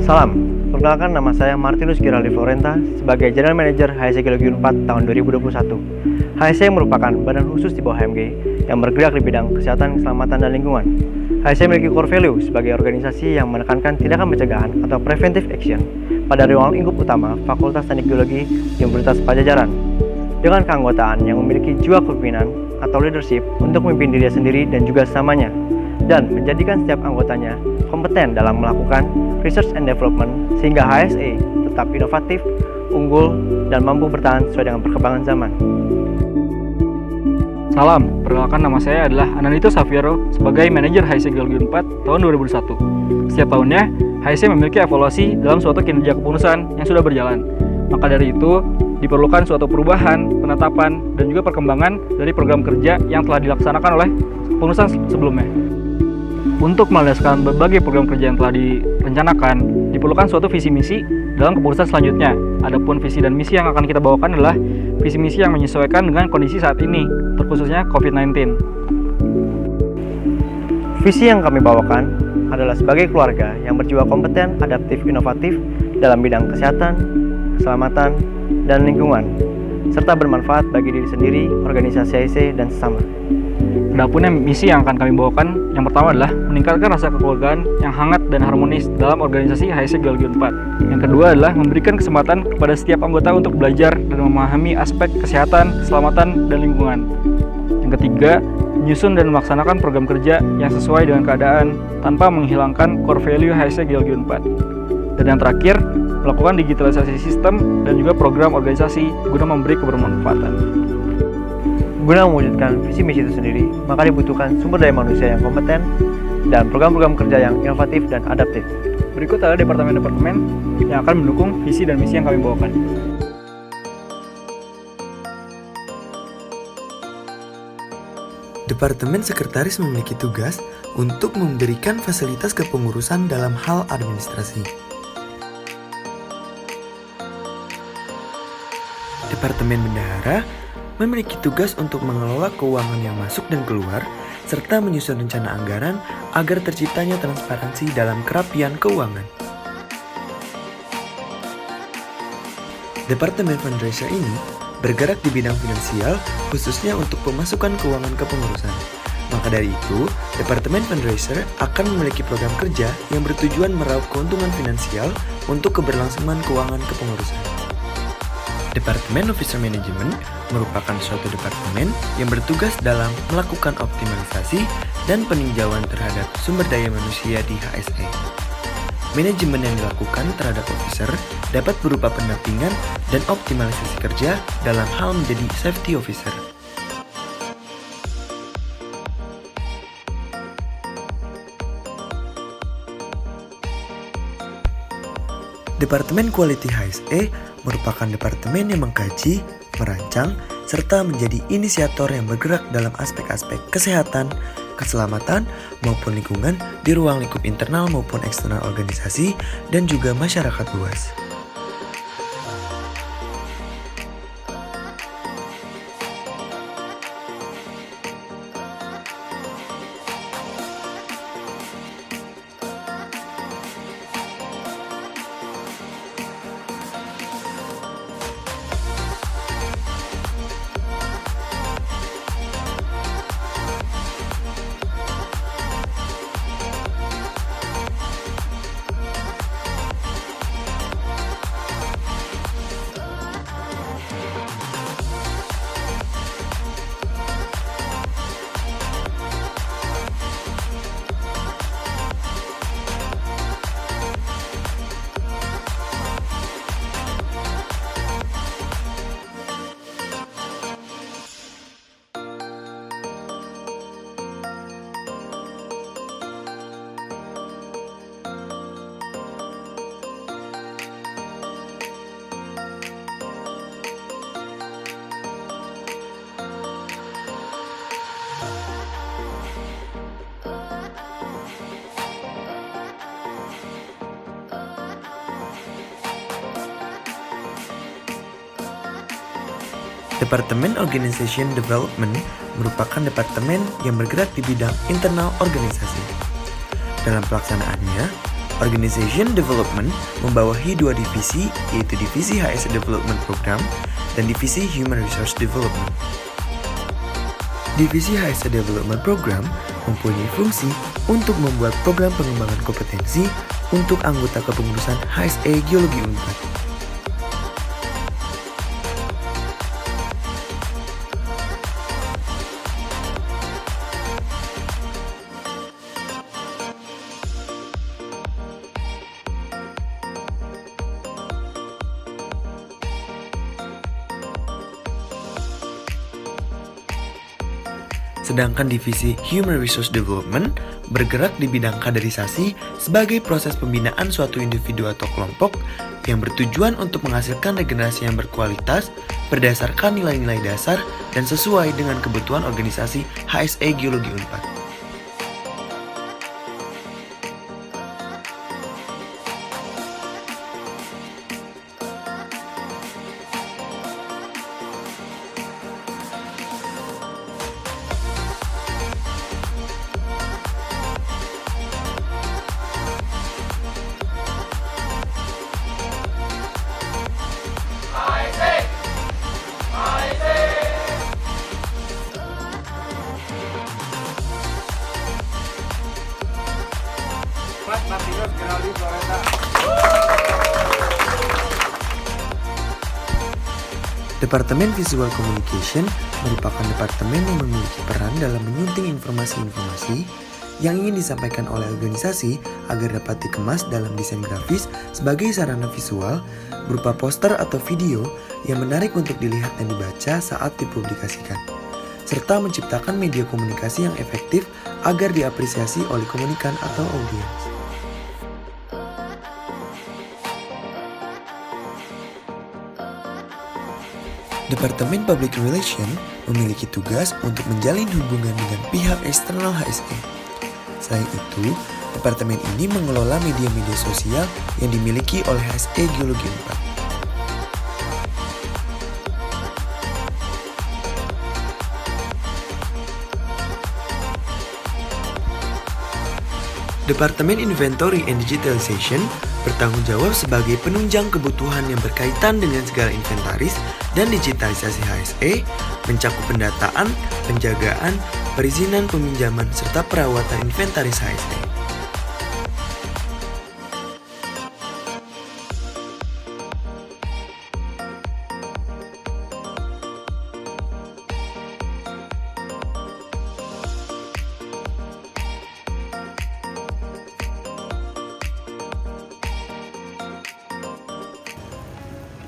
Salam, perkenalkan nama saya Martinus Giraldi Florenta sebagai General Manager HSE Geologi Unpad tahun 2021. HSE merupakan badan khusus di bawah HMG yang bergerak di bidang kesehatan, keselamatan, dan lingkungan. HSE memiliki core value sebagai organisasi yang menekankan tindakan pencegahan atau preventive action pada ruang lingkup utama Fakultas Teknik Geologi Universitas Padjadjaran. Dengan keanggotaan yang memiliki jiwa kepemimpinan atau leadership untuk memimpin diri sendiri dan juga sesamanya, dan menjadikan setiap anggotanya kompeten dalam melakukan research and development sehingga HSE tetap inovatif, unggul, dan mampu bertahan sesuai dengan perkembangan zaman. Salam, perkenalkan nama saya adalah Ananito Safiero sebagai Manajer HSE Geologi Unpad tahun 2021. Setiap tahunnya, HSE memiliki evaluasi dalam suatu kinerja kepengurusan yang sudah berjalan. Maka dari itu, diperlukan suatu perubahan, penetapan, dan juga perkembangan dari program kerja yang telah dilaksanakan oleh kepengurusan sebelumnya. Untuk melandaskan berbagai program kerja yang telah direncanakan, diperlukan suatu visi misi dalam kepengurusan selanjutnya. Adapun visi dan misi yang akan kita bawakan adalah visi misi yang menyesuaikan dengan kondisi saat ini, terkhususnya COVID-19. Visi yang kami bawakan adalah sebagai keluarga yang berjiwa kompeten, adaptif, inovatif dalam bidang kesehatan, keselamatan, dan lingkungan, serta bermanfaat bagi diri sendiri, organisasi HSE, dan sesama. Adapun misi yang akan kami bawakan, yang pertama adalah meningkatkan rasa kekeluargaan yang hangat dan harmonis dalam organisasi HSE Geologi Unpad. Yang kedua adalah memberikan kesempatan kepada setiap anggota untuk belajar dan memahami aspek kesehatan, keselamatan, dan lingkungan. Yang ketiga, menyusun dan melaksanakan program kerja yang sesuai dengan keadaan tanpa menghilangkan core value HSE Geologi Unpad. Dan yang terakhir, melakukan digitalisasi sistem dan juga program organisasi guna memberi kebermanfaatan. Guna mewujudkan visi misi itu sendiri, maka dibutuhkan sumber daya manusia yang kompeten dan program-program kerja yang inovatif dan adaptif. Berikut adalah departemen-departemen yang akan mendukung visi dan misi yang kami bawakan. Departemen Sekretaris memiliki tugas untuk memberikan fasilitas kepengurusan dalam hal administrasi. Departemen Bendahara memiliki tugas untuk mengelola keuangan yang masuk dan keluar, serta menyusun rencana anggaran agar terciptanya transparansi dalam kerapian keuangan. Departemen Fundraiser ini bergerak di bidang finansial, khususnya untuk pemasukan keuangan kepengurusan. Maka dari itu, Departemen Fundraiser akan memiliki program kerja yang bertujuan meraup keuntungan finansial untuk keberlangsungan keuangan kepengurusan. Departemen Officer Management merupakan suatu departemen yang bertugas dalam melakukan optimalisasi dan peninjauan terhadap sumber daya manusia di HSE. Manajemen yang dilakukan terhadap officer dapat berupa pendampingan dan optimalisasi kerja dalam hal menjadi safety officer. Departemen Quality HSE merupakan departemen yang mengkaji, merancang, serta menjadi inisiator yang bergerak dalam aspek-aspek kesehatan, keselamatan, maupun lingkungan di ruang lingkup internal maupun eksternal organisasi dan juga masyarakat luas. Departemen Organization Development merupakan departemen yang bergerak di bidang internal organisasi. Dalam pelaksanaannya, Organization Development membawahi dua divisi, yaitu Divisi HSE Development Program dan Divisi Human Resource Development. Divisi HSE Development Program mempunyai fungsi untuk membuat program pengembangan kompetensi untuk anggota kepengurusan HSE Geologi Unpad. Sedangkan divisi Human Resource Development bergerak di bidang kaderisasi sebagai proses pembinaan suatu individu atau kelompok yang bertujuan untuk menghasilkan regenerasi yang berkualitas berdasarkan nilai-nilai dasar dan sesuai dengan kebutuhan organisasi HSE Geologi Unpad. Departemen Visual Communication merupakan departemen yang memiliki peran dalam menyunting informasi-informasi yang ingin disampaikan oleh organisasi agar dapat dikemas dalam desain grafis sebagai sarana visual berupa poster atau video yang menarik untuk dilihat dan dibaca saat dipublikasikan, serta menciptakan media komunikasi yang efektif agar diapresiasi oleh komunikan atau audiens. Departemen Public Relation memiliki tugas untuk menjalin hubungan dengan pihak eksternal HSE. Selain itu, departemen ini mengelola media-media sosial yang dimiliki oleh HSE Geologi Unpad. Departemen Inventory and Digitalization bertanggung jawab sebagai penunjang kebutuhan yang berkaitan dengan segala inventaris dan digitalisasi HSE, mencakup pendataan, penjagaan, perizinan peminjaman, serta perawatan inventaris HSE.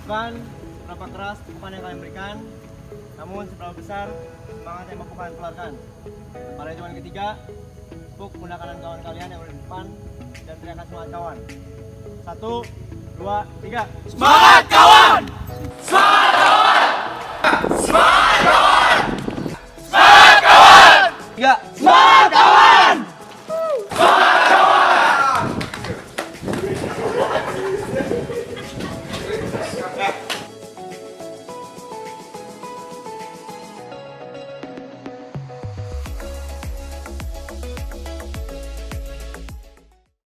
Bukan berapa keras umpan yang kalian berikan, namun seberapa besar semangat yang mampu kalian keluarkan. Pada hitungan ketiga, tepuk pundak kanan kawan kalian yang berada di depan dan teriakan semangat kawan. 1, 2, 3. Semangat kawan! Semangat kawan! Semangat kawan! Semangat kawan! 3. Semangat kawan! Semangat kawan!